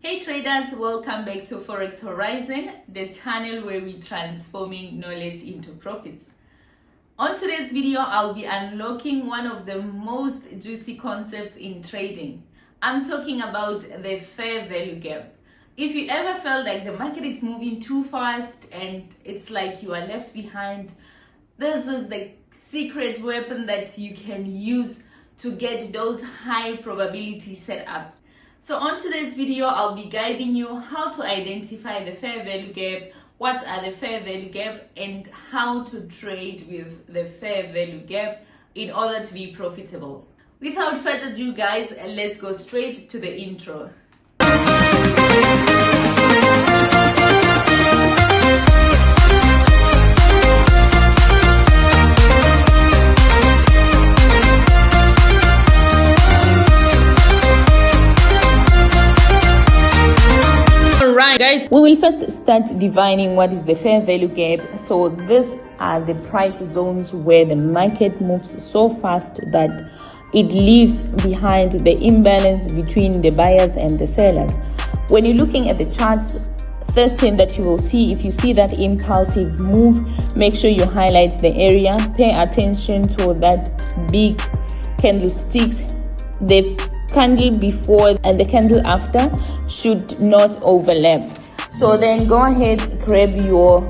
Hey traders, welcome back to Forex Horizon, the channel where we're transforming knowledge into profits. On today's video, I'll be unlocking one of the most juicy concepts in trading. I'm talking about the fair value gap. If you ever felt like the market is moving too fast and it's like you are left behind, this is the secret weapon that you can use to get those high probability set up. So on today's video, I'll be guiding you how to identify the fair value gap, what are the fair value gap, and how to trade with the fair value gap in order to be profitable. Without further ado, guys, let's go straight to the intro. Guys, we will first start defining what is the fair value gap. So these are the price zones where the market moves so fast that it leaves behind the imbalance between the buyers and the sellers. When you're looking at the charts, first thing that you will see, if you see that impulsive move, make sure you highlight the area. Pay attention to that big candlesticks. The candle before and the candle after should not overlap. So then go ahead, grab your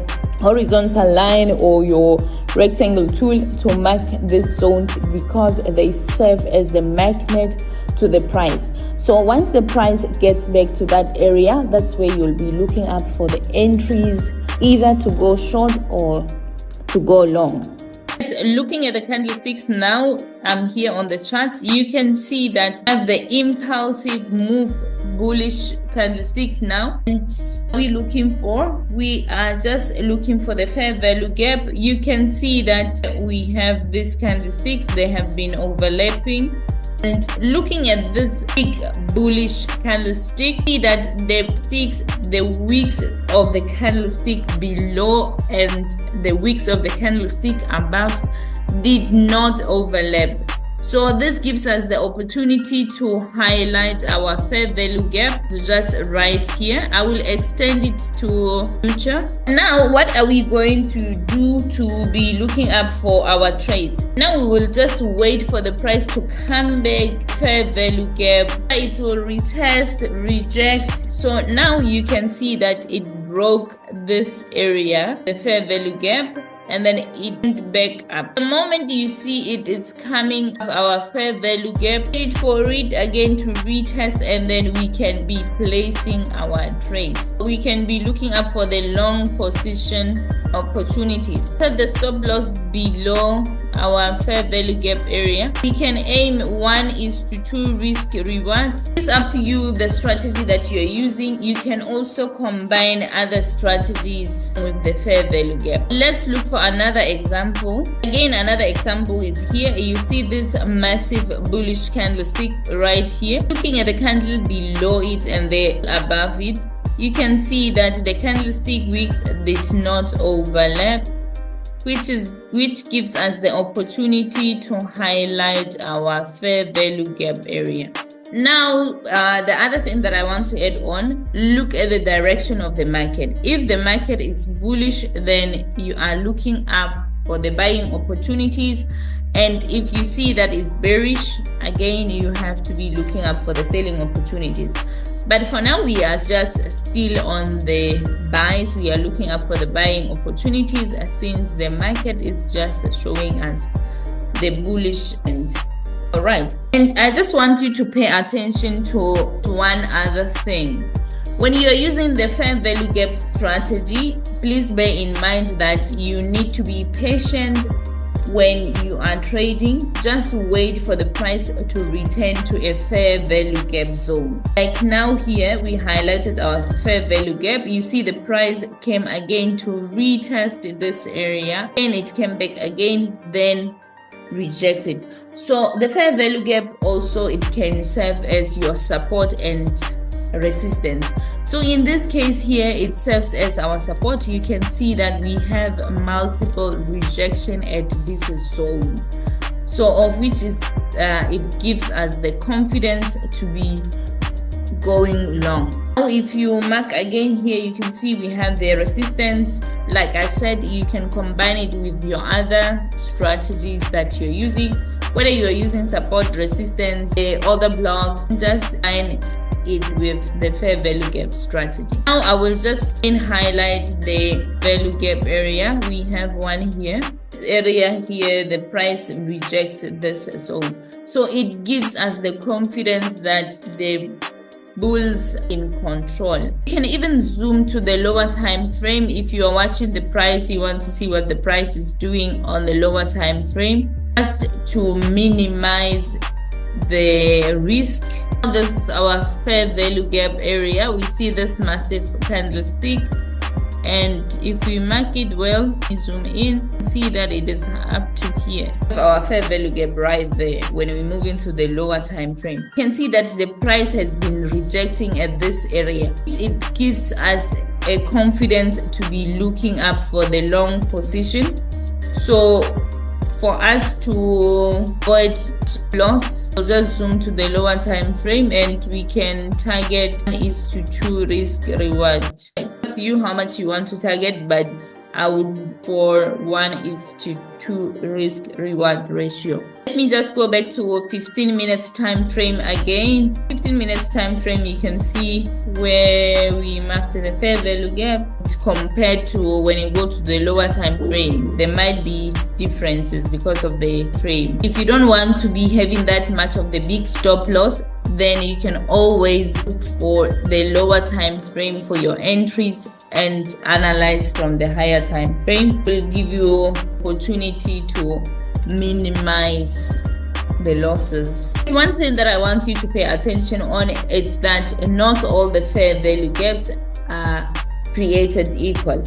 horizontal line or your rectangle tool to mark these zones because they serve as the magnet to the price. So once the price gets back to that area, that's where you'll be looking up for the entries, either to go short or to go long. Looking at the candlesticks now, I'm here on the charts. You can see that I have the impulsive move bullish candlestick now. And we are just looking for the fair value gap. You can see that we have these candlesticks, they have been overlapping. And looking at this big bullish candlestick, see that the wicks of the candlestick below and the wicks of the candlestick above did not overlap. So this gives us the opportunity to highlight our fair value gap just right here. I will extend it to future. Now, what are we going to do to be looking up for our trades? Now we will just wait for the price to come back, fair value gap. It will retest, reject. So now you can see that it broke this area, the fair value gap, and then it went back up. The moment you see it's coming of our fair value gap, wait for it again to retest, and then we can be placing our trades. We can be looking up for the long position opportunities. Set the stop loss below our fair value gap area. We can aim 1:2 risk reward. It's up to you the strategy that you're using. You can also combine other strategies with the fair value gap. Let's look for another example. Again, another example is here. You see this massive bullish candlestick right here. Looking at the candle below it and the above it, you can see that the candlestick wicks did not overlap, which gives us the opportunity to highlight our fair value gap area. Now, the other thing that I want to add on, look at the direction of the market. If the market is bullish, then you are looking up for the buying opportunities. And if you see that it's bearish, again, you have to be looking up for the selling opportunities. But for now, we are just still on the buys. We are looking up for the buying opportunities since the market is just showing us the bullish end. All right. And I just want you to pay attention to one other thing. When you are using the fair value gap strategy, please bear in mind that you need to be patient when you are trading. Just wait for the price to return to a fair value gap zone. Like now here, we highlighted our fair value gap. You see the price came again to retest this area, and it came back again, then rejected. So the fair value gap also, it can serve as your support and resistance. So in this case here, it serves as our support. You can see that we have multiple rejection at this zone, so of which is it gives us the confidence to be going long. Now if you mark again here, you can see we have the resistance. Like I said, you can combine it with your other strategies that you're using, whether you're using support, resistance, the other blocks, just align it with the fair value gap strategy. Now I will just highlight the value gap area. We have one here. This area here, the price rejects this zone, so it gives us the confidence that the bulls in control. You can even zoom to the lower time frame. If you are watching the price, you want to see what the price is doing on the lower time frame, just to minimize the risk. This is our fair value gap area. We see this massive candlestick, and if we mark it well, we zoom in, see that it is up to here. Our fair value gap right there. When we move into the lower time frame, you can see that the price has been rejecting at this area. It gives us a confidence to be looking up for the long position. So for us to avoid loss, we'll just zoom to the lower time frame and we can target 1:2 risk reward. Up to you how much you want to target, but I would for 1:2 risk reward ratio. Let me just go back to a 15 minutes time frame again. 15 minutes time frame, you can see where we marked the fair value gap compared to when you go to the lower time frame. There might be differences because of the frame. If you don't want to be having that much of the big stop loss, then you can always look for the lower time frame for your entries and analyze from the higher time frame. It will give you opportunity to minimize the losses. One thing that I want you to pay attention on is that not all the fair value gaps are created equal.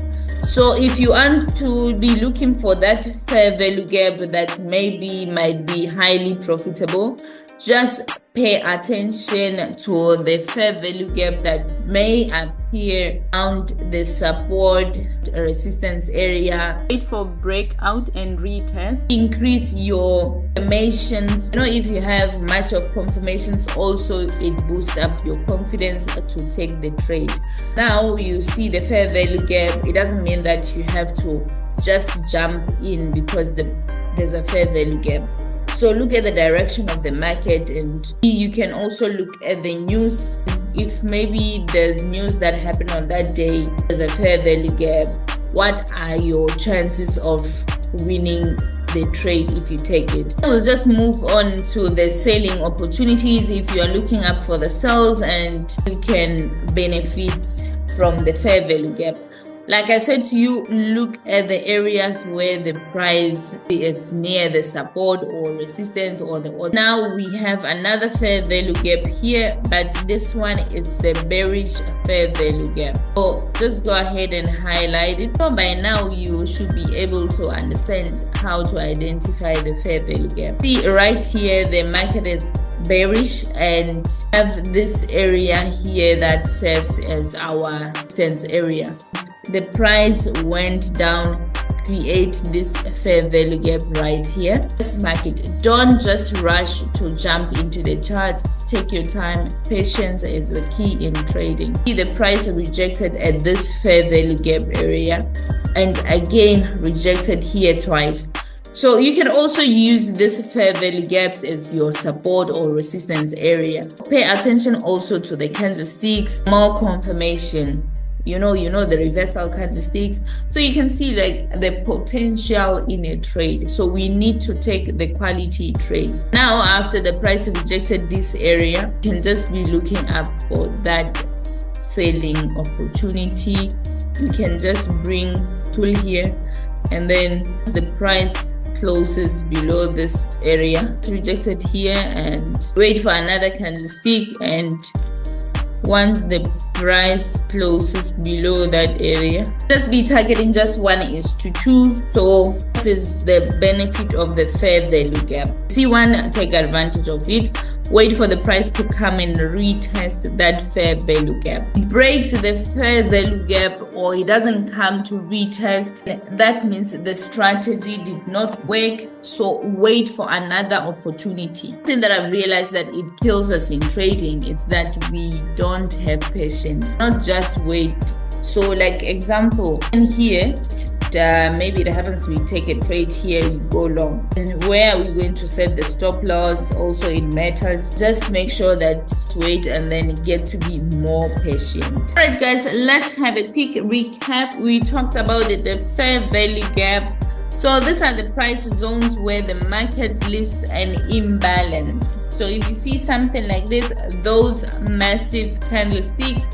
So if you want to be looking for that fair value gap that maybe might be highly profitable, just pay attention to the fair value gap that may appear around the support resistance area. Wait for breakout and retest. Increase your confirmations. If you have much of confirmations, also it boosts up your confidence to take the trade. Now you see the fair value gap. It doesn't mean that you have to just jump in because there's a fair value gap. So look at the direction of the market, and you can also look at the news. If maybe there's news that happened on that day, there's a fair value gap, what are your chances of winning the trade if you take it? We'll just move on to the selling opportunities. If you are looking up for the sales and you can benefit from the fair value gap, like I said to you, look at the areas where the price is near the support or resistance or the order. Now we have another fair value gap here, but this one is the bearish fair value gap. So just go ahead and highlight it. So by now you should be able to understand how to identify the fair value gap. See right here, the market is bearish and have this area here that serves as our resistance area. The price went down, create this fair value gap right here. Just mark it. Don't just rush to jump into the chart. Take your time. Patience is the key in trading. See the price rejected at this fair value gap area and again rejected here twice. So you can also use this fair value gaps as your support or resistance area. Pay attention also to the candlesticks, more confirmation. You know the reversal candlesticks, so you can see like the potential in a trade. So we need to take the quality trades. Now after the price rejected this area, you can just be looking up for that selling opportunity. You can just bring tool here, and then the price closes below this area, it's rejected here, and wait for another candlestick, and once the price closes below that area, just be targeting just 1:2. So this is the benefit of the fair value gap. See one, take advantage of it. wait for the price to come and retest that fair value gap. It breaks the fair value gap or it doesn't come to retest, that means the strategy did not work, so wait for another opportunity. The thing that I've realized that it kills us in trading, it's that we don't have patience, not just wait. So like example, in here, maybe it happens we take a trade here, we go long, and where are we going to set the stop loss? Also it matters. Just make sure that wait and then get to be more patient. All right guys, let's have a quick recap. We talked about it, the fair value gap. So these are the price zones where the market leaves an imbalance. So if you see something like this, those massive candlesticks,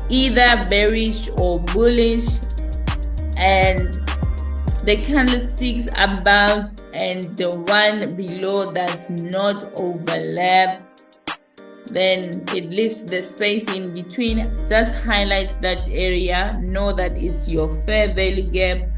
either bearish or bullish, and the candlesticks above and the one below does not overlap, then it leaves the space in between. Just highlight that area, know that it's your fair value gap,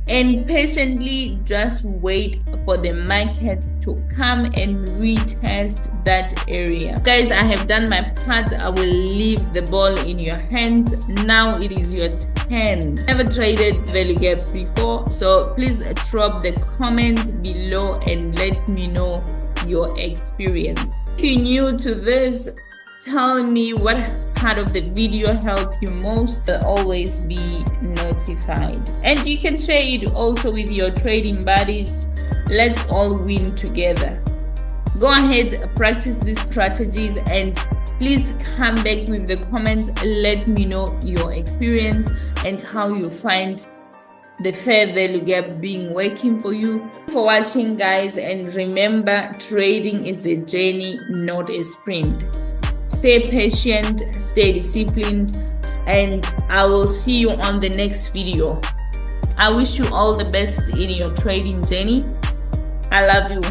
and patiently just wait for the market to come and retest that area. Guys, I have done my part. I will leave the ball in your hands. Now it is your turn. Never traded value gaps before, so please drop the comment below and let me know your experience. If you're new to this, tell me what part of the video helped you most. I'll always be notified, and you can share it also with your trading buddies. Let's all win together. Go ahead, practice these strategies, and please come back with the comments. Let me know your experience and how you find the fair value gap being working for you. Thanks for watching guys, and remember, trading is a journey, not a sprint. Stay patient, stay disciplined, and I will see you on the next video. I wish you all the best in your trading journey. I love you.